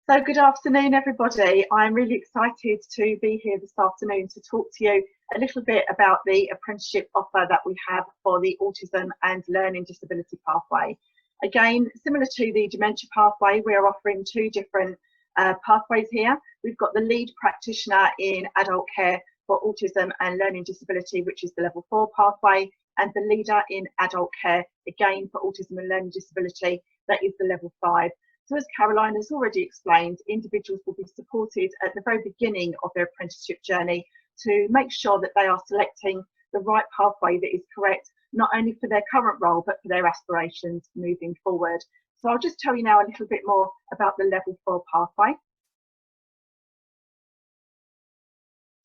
So good afternoon, everybody. I'm really excited to be here this afternoon to talk to you a little bit about the apprenticeship offer that we have for the Autism and Learning Disability pathway. Again, similar to the dementia pathway, we're offering two different pathways here. We've got the lead practitioner in adult care for autism and learning disability, which is the level 4 pathway, and the leader in adult care, again for autism and learning disability, that is the level 5. So as Caroline has already explained, individuals will be supported at the very beginning of their apprenticeship journey to make sure that they are selecting the right pathway that is correct, not only for their current role, but for their aspirations moving forward. So I'll just tell you now a little bit more about the level 4 pathway.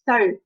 So,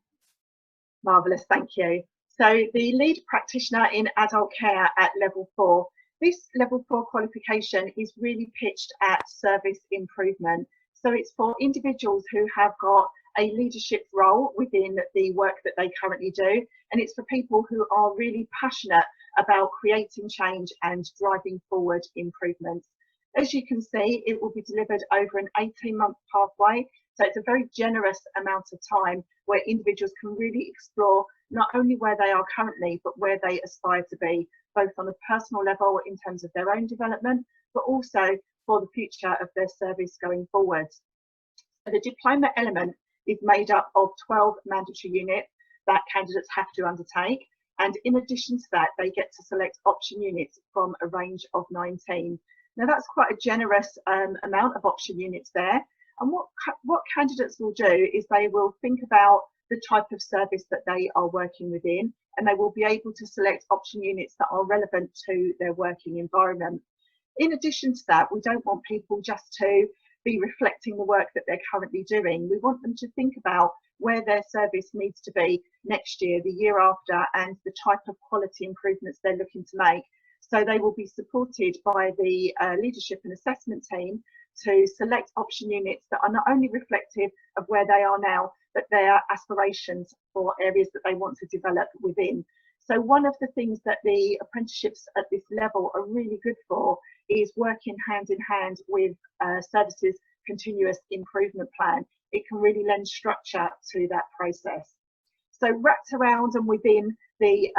marvellous, thank you. So the lead practitioner in adult care at level 4. This level 4 qualification is really pitched at service improvement. So it's for individuals who have got a leadership role within the work that they currently do. And it's for people who are really passionate about creating change and driving forward improvements. As you can see, it will be delivered over an 18-month pathway. So it's a very generous amount of time where individuals can really explore not only where they are currently, but where they aspire to be, both on a personal level in terms of their own development, but also for the future of their service going forward. The diploma element is made up of 12 mandatory units that candidates have to undertake. And in addition to that, they get to select option units from a range of 19. Now that's quite a generous amount of option units there. And what candidates will do is they will think about the type of service that they are working within, and they will be able to select option units that are relevant to their working environment. In addition to that, we don't want people just to be reflecting the work that they're currently doing. We want them to think about where their service needs to be next year, the year after, and the type of quality improvements they're looking to make. So they will be supported by the leadership and assessment team to select option units that are not only reflective of where they are now, but their aspirations for areas that they want to develop within. So one of the things that the apprenticeships at this level are really good for is working hand in hand with services continuous improvement plan. It can really lend structure to that process. So wrapped around and within the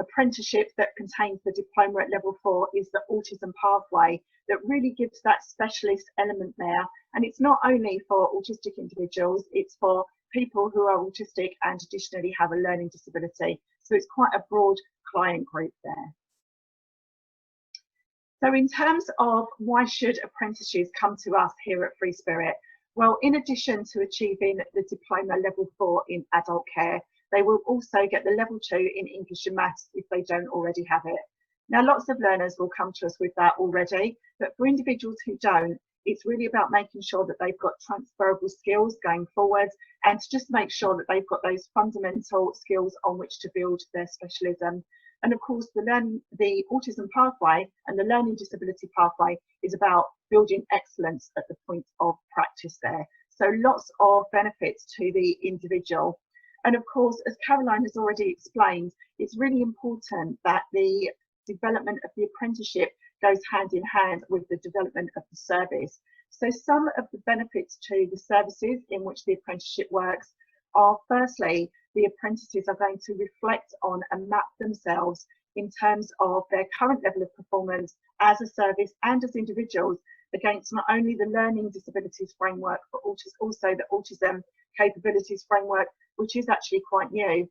apprenticeship that contains the diploma at level 4 is the autism pathway that really gives that specialist element there. And it's not only for autistic individuals, it's for people who are autistic and additionally have a learning disability. So it's quite a broad client group there. So in terms of why should apprentices come to us here at Free Spirit? Well, in addition to achieving the diploma level 4 in adult care, they will also get the level 2 in English and Maths if they don't already have it. Now, lots of learners will come to us with that already, but for individuals who don't, it's really about making sure that they've got transferable skills going forward and to just make sure that they've got those fundamental skills on which to build their specialism. And of course, the autism pathway and the learning disability pathway is about building excellence at the point of practice there. So lots of benefits to the individual. And of course, as Caroline has already explained, it's really important that the development of the apprenticeship goes hand in hand with the development of the service. So some of the benefits to the services in which the apprenticeship works are, firstly, the apprentices are going to reflect on and map themselves in terms of their current level of performance as a service and as individuals against not only the learning disabilities framework, but also the autism capabilities framework, which is actually quite new.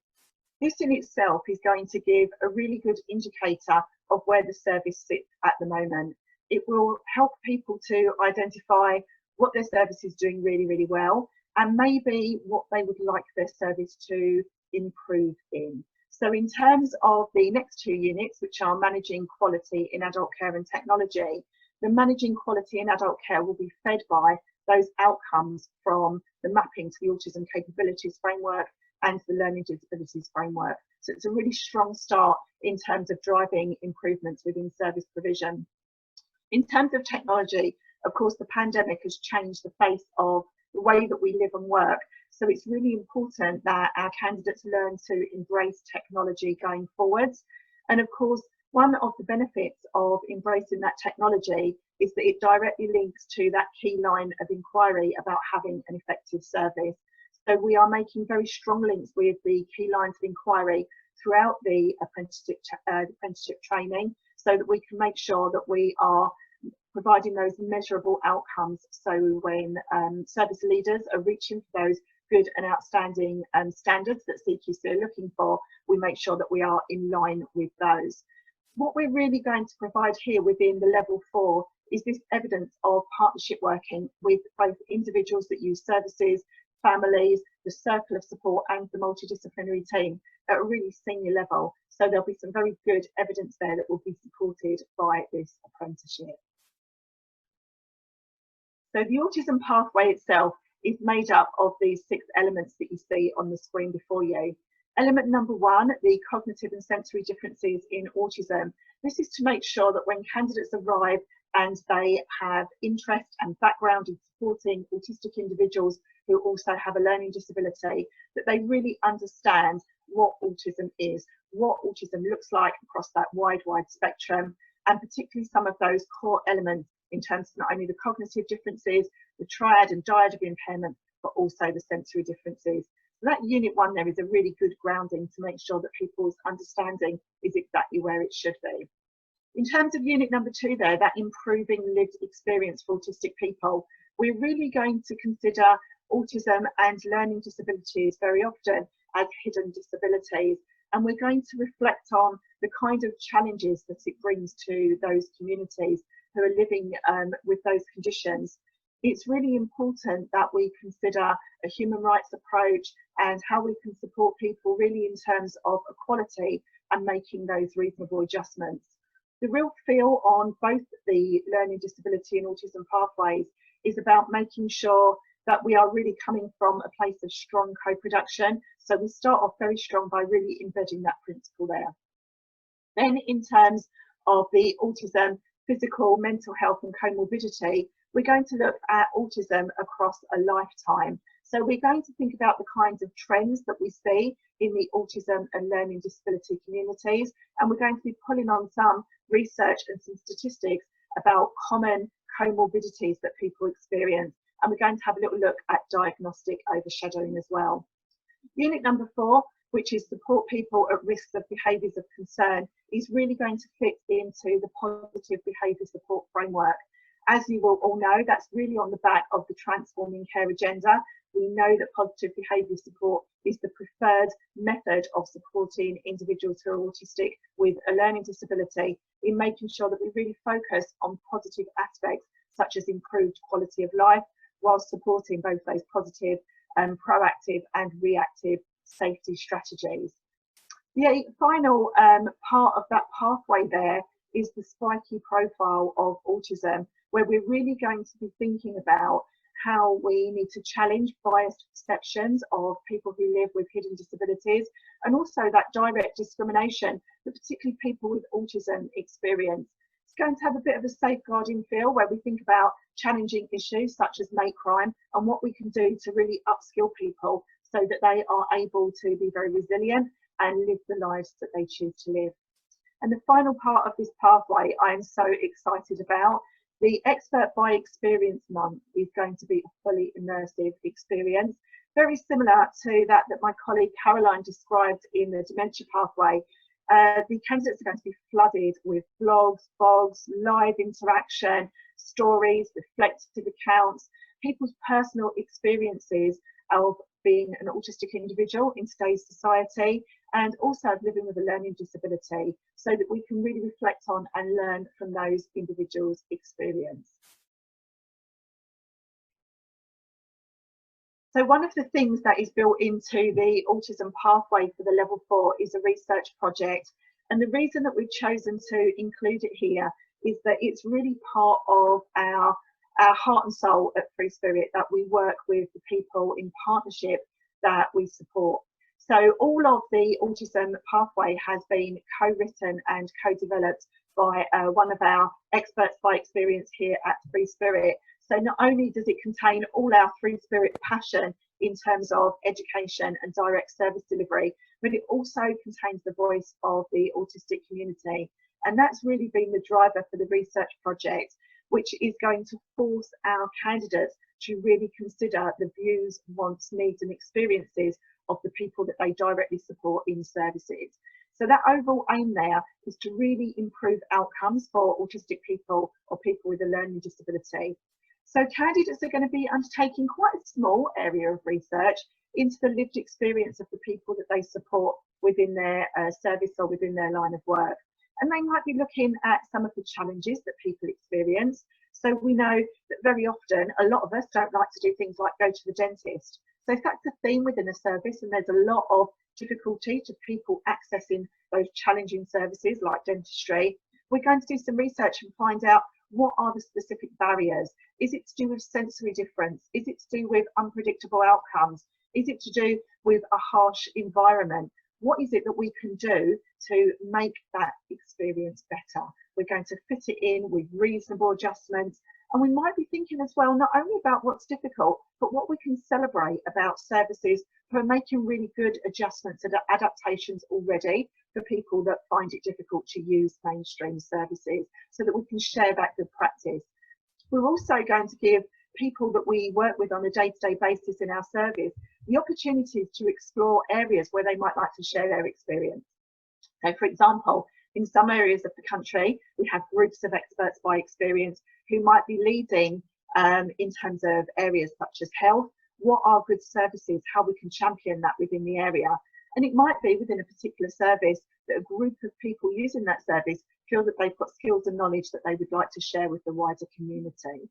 This in itself is going to give a really good indicator of where the service sits at the moment. It will help people to identify what their service is doing really, really well, and maybe what they would like their service to improve in. So in terms of the next 2 units, which are managing quality in adult care and technology, the managing quality in adult care will be fed by those outcomes from the mapping to the autism capabilities framework and the learning disabilities framework. So it's a really strong start in terms of driving improvements within service provision. In terms of technology, of course, the pandemic has changed the face of the way that we live and work. So it's really important that our candidates learn to embrace technology going forwards. And of course, one of the benefits of embracing that technology is that it directly links to that key line of inquiry about having an effective service. So we are making very strong links with the key lines of inquiry throughout the apprenticeship training, so that we can make sure that we are providing those measurable outcomes. So when service leaders are reaching for those good and outstanding standards that CQC are looking for, we make sure that we are in line with those. What we're really going to provide here within the level 4 is this evidence of partnership working with both individuals that use services, families, the circle of support and the multidisciplinary team at a really senior level. So there'll be some very good evidence there that will be supported by this apprenticeship. So the autism pathway itself is made up of these 6 elements that you see on the screen before you. Element number 1, the cognitive and sensory differences in autism. This is to make sure that when candidates arrive and they have interest and background in supporting autistic individuals who also have a learning disability, that they really understand what autism is, what autism looks like across that wide spectrum, and particularly some of those core elements in terms of not only the cognitive differences, the triad and dyad of impairment, but also the sensory differences. So that unit 1 there is a really good grounding to make sure that people's understanding is exactly where it should be. In terms of unit number 2 there, that improving lived experience for autistic people, we're really going to consider autism and learning disabilities very often as hidden disabilities, and we're going to reflect on the kind of challenges that it brings to those communities who are living with those conditions. It's really important that we consider a human rights approach and how we can support people really in terms of equality and making those reasonable adjustments. The real feel on both the learning disability and autism pathways is about making sure that we are really coming from a place of strong co-production. So we start off very strong by really embedding that principle there. Then in terms of the autism, physical, mental health and comorbidity, we're going to look at autism across a lifetime. So we're going to think about the kinds of trends that we see in the autism and learning disability communities, and we're going to be pulling on some research and some statistics about common comorbidities that people experience, and we're going to have a little look at diagnostic overshadowing as well. Unit number 4, which is support people at risk of behaviours of concern, is really going to fit into the positive behaviour support framework. As you will all know, that's really on the back of the Transforming Care agenda. We know that positive behaviour support is the preferred method of supporting individuals who are autistic with a learning disability, in making sure that we really focus on positive aspects such as improved quality of life, while supporting both those positive, proactive and reactive safety strategies. The final part of that pathway there is the spiky profile of autism, where we're really going to be thinking about how we need to challenge biased perceptions of people who live with hidden disabilities, and also that direct discrimination that particularly people with autism experience. It's going to have a bit of a safeguarding feel, where we think about challenging issues such as mate crime and what we can do to really upskill people so that they are able to be very resilient and live the lives that they choose to live. And the final part of this pathway I am so excited about. The Expert by Experience month is going to be a fully immersive experience, very similar to that my colleague Caroline described in the dementia pathway. The candidates are going to be flooded with blogs, live interaction, stories, reflective accounts, people's personal experiences of being an autistic individual in today's society, and also living with a learning disability, so that we can really reflect on and learn from those individuals' experience. So one of the things that is built into the autism pathway for the level 4 is a research project, and the reason that we've chosen to include it here is that it's really part of our heart and soul at Free Spirit, that we work with the people in partnership that we support. So all of the autism pathway has been co-written and co-developed by one of our experts by experience here at Free Spirit. So not only does it contain all our Free Spirit passion in terms of education and direct service delivery, but it also contains the voice of the autistic community. And that's really been the driver for the research project. which is going to force our candidates to really consider the views, wants, needs and experiences of the people that they directly support in services. So that overall aim there is to really improve outcomes for autistic people or people with a learning disability. So candidates are going to be undertaking quite a small area of research into the lived experience of the people that they support within their service or within their line of work. And they might be looking at some of the challenges that people experience. So we know that very often, a lot of us don't like to do things like go to the dentist. So if that's a theme within a service and there's a lot of difficulty to people accessing those challenging services like dentistry, we're going to do some research and find out what are the specific barriers. Is it to do with sensory difference? Is it to do with unpredictable outcomes? Is it to do with a harsh environment? What is it that we can do to make that experience better? We're going to fit it in with reasonable adjustments. And we might be thinking as well, not only about what's difficult, but what we can celebrate about services who are making really good adjustments and adaptations already for people that find it difficult to use mainstream services, so that we can share that good practice. We're also going to give people that we work with on a day-to-day basis in our service the opportunities to explore areas where they might like to share their experience. So, for example, in some areas of the country, we have groups of experts by experience who might be leading in terms of areas such as health. What are good services, how we can champion that within the area. And it might be within a particular service that a group of people using that service feel that they've got skills and knowledge that they would like to share with the wider community.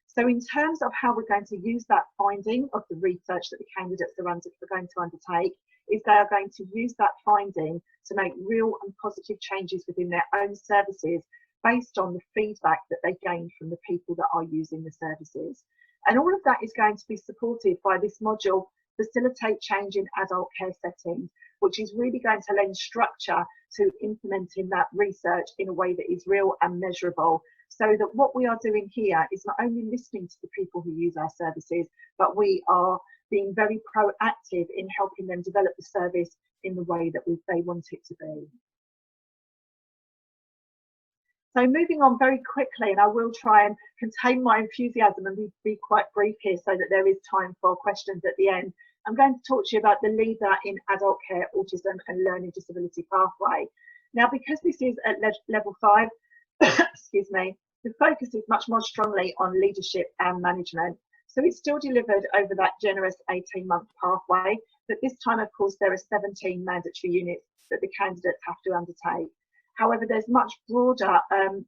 So in terms of how we're going to use that finding of the research that the candidates are going to undertake, is they are going to use that finding to make real and positive changes within their own services based on the feedback that they gain from the people that are using the services. And all of that is going to be supported by this module, Facilitate Change in Adult Care Settings, which is really going to lend structure to implementing that research in a way that is real and measurable, so that what we are doing here is not only listening to the people who use our services, but we are being very proactive in helping them develop the service in the way that they want it to be. So moving on very quickly, and I will try and contain my enthusiasm and be quite brief here so that there is time for questions at the end. I'm going to talk to you about the Leader in Adult Care, Autism and Learning Disability pathway. Now, because this is at level 5, excuse me, the focus is much more strongly on leadership and management. So it's still delivered over that generous 18-month pathway, but this time, of course, there are 17 mandatory units that the candidates have to undertake. However, there's much broader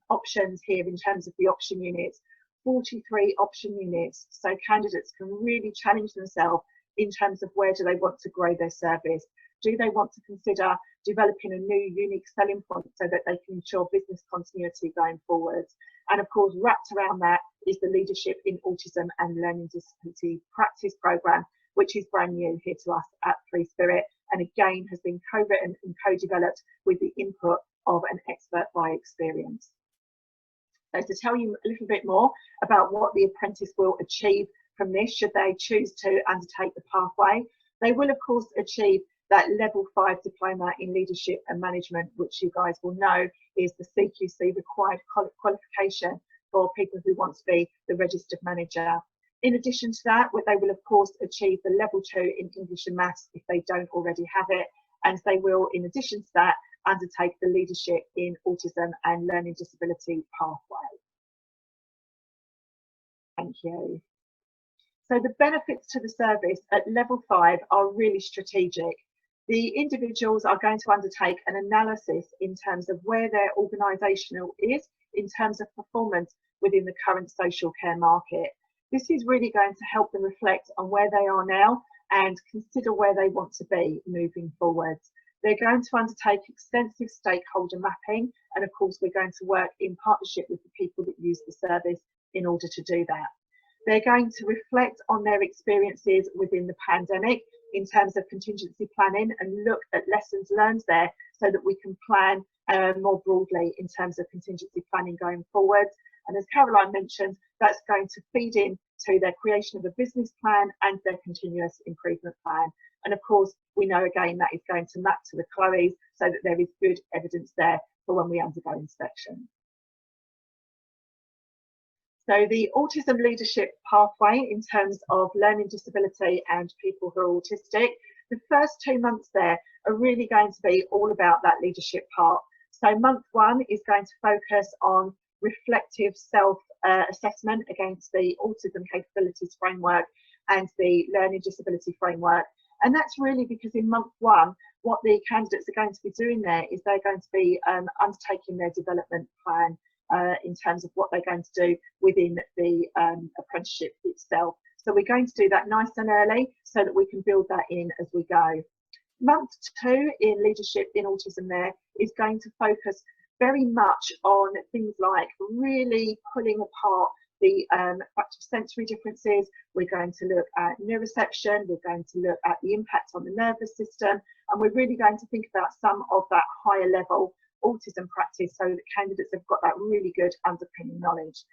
options here in terms of the option units, 43 option units, so candidates can really challenge themselves in terms of where do they want to grow their service. Do they want to consider developing a new unique selling point so that they can ensure business continuity going forwards? And of course, wrapped around that is the Leadership in Autism and Learning Disability Practice Programme, which is brand new here to us at Free Spirit, and again has been co-written and co-developed with the input of an expert by experience. So to tell you a little bit more about what the apprentice will achieve from this, should they choose to undertake the pathway, they will of course achieve that level 5 diploma in leadership and management, which you guys will know is the CQC required qualification for people who want to be the registered manager. In addition to that, they will of course achieve the level 2 in English and Maths if they don't already have it, and they will, in addition to that, undertake the Leadership in Autism and Learning Disability pathway. Thank you. So the benefits to the service at level 5 are really strategic. The individuals are going to undertake an analysis in terms of where their organisational is in terms of performance within the current social care market. This is really going to help them reflect on where they are now and consider where they want to be moving forwards. They're going to undertake extensive stakeholder mapping, and of course we're going to work in partnership with the people that use the service in order to do that. They're going to reflect on their experiences within the pandemic in terms of contingency planning and look at lessons learned there so that we can plan more broadly in terms of contingency planning going forward. And as Caroline mentioned, that's going to feed into their creation of a business plan and their continuous improvement plan. And of course, we know again that is going to map to the CLOEs so that there is good evidence there for when we undergo inspection. So the autism leadership pathway in terms of learning disability and people who are autistic, the first 2 months there are really going to be all about that leadership part. So month 1 is going to focus on reflective self-assessment against the autism capabilities framework and the learning disability framework. And that's really because in month 1, what the candidates are going to be doing there is they're going to be undertaking their development plan in terms of what they're going to do within the apprenticeship itself. So we're going to do that nice and early so that we can build that in as we go. Month 2 in leadership in autism there is going to focus very much on things like really pulling apart the factor sensory differences. We're going to look at neuroception, we're going to look at the impact on the nervous system, and we're really going to think about some of that higher level autism practice so that candidates have got that really good underpinning knowledge.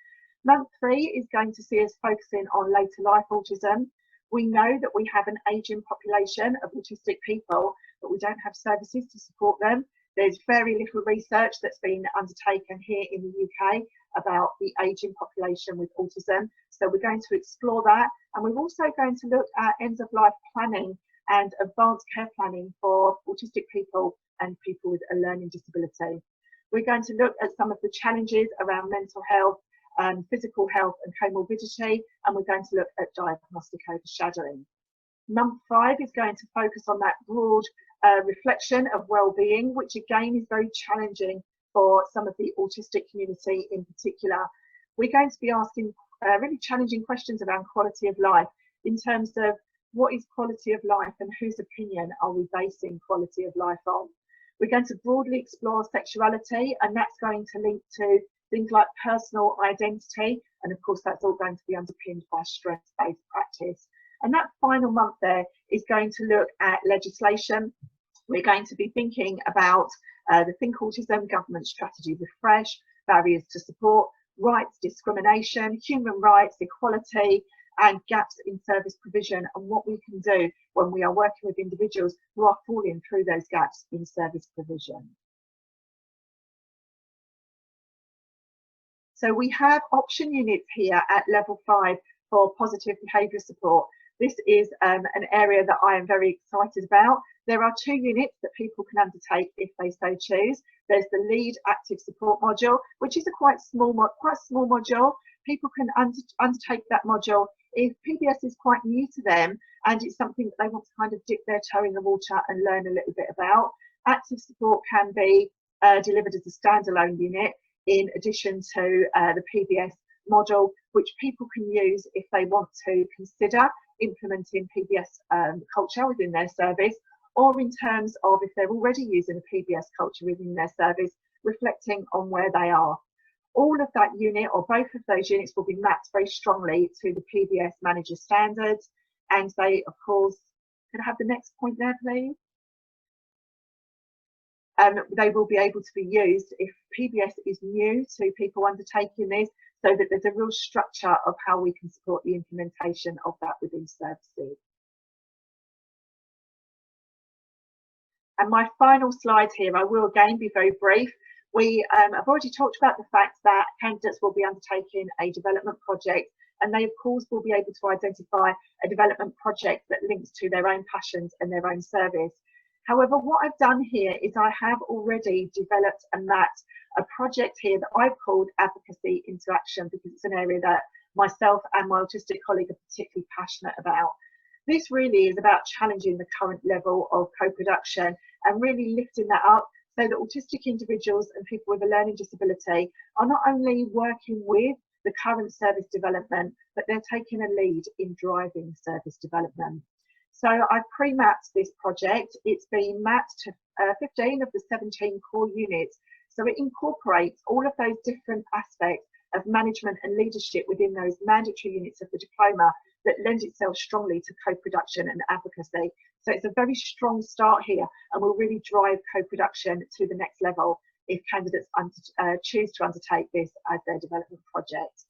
Month 3 is going to see us focusing on later life autism. We know that we have an ageing population of autistic people, but we don't have services to support them. There's very little research that's been undertaken here in the UK about the ageing population with autism. So we're going to explore that. And we're also going to look at end of life planning and advanced care planning for autistic people and people with a learning disability. We're going to look at some of the challenges around mental health, physical health and comorbidity, and we're going to look at diagnostic overshadowing. Month 5 is going to focus on that broad reflection of well-being, which again is very challenging for some of the autistic community in particular. We're going to be asking really challenging questions around quality of life in terms of what is quality of life and whose opinion are we basing quality of life on. We're going to broadly explore sexuality, and that's going to link to things like personal identity, and of course that's all going to be underpinned by strengths-based practice. And that final month there is going to look at legislation. We're going to be thinking about the Think Autism Government Strategy Refresh, barriers to support, rights discrimination, human rights, equality, and gaps in service provision, and what we can do when we are working with individuals who are falling through those gaps in service provision. So we have option units here at level 5 for positive behaviour support. This is an area that I am very excited about. There are 2 units that people can undertake if they so choose. There's the lead active support module, which is a quite small module. People can undertake that module if PBS is quite new to them and it's something that they want to kind of dip their toe in the water and learn a little bit about. Active support can be delivered as a standalone unit in addition to the PBS module, which people can use if they want to consider implementing PBS culture within their service, or in terms of if they're already using a PBS culture within their service, reflecting on where they are. All of that unit, or both of those units, will be mapped very strongly to the PBS manager standards, and they, of course, can I have the next point there, please? They will be able to be used if PBS is new to people undertaking this, so that there's a real structure of how we can support the implementation of that within services. And my final slide here, I will again be very brief. I've already talked about the fact that candidates will be undertaking a development project, and they of course will be able to identify a development project that links to their own passions and their own service. However, what I've done here is I have already developed and mapped a project here that I've called Advocacy into Action, because it's an area that myself and my autistic colleague are particularly passionate about. This really is about challenging the current level of co-production and really lifting that up so that autistic individuals and people with a learning disability are not only working with the current service development, but they're taking a lead in driving service development. So I've pre-mapped this project. It's been mapped to 15 of the 17 core units. So it incorporates all of those different aspects of management and leadership within those mandatory units of the diploma that lend itself strongly to co-production and advocacy. So it's a very strong start here, and will really drive co-production to the next level if candidates choose to undertake this as their development project.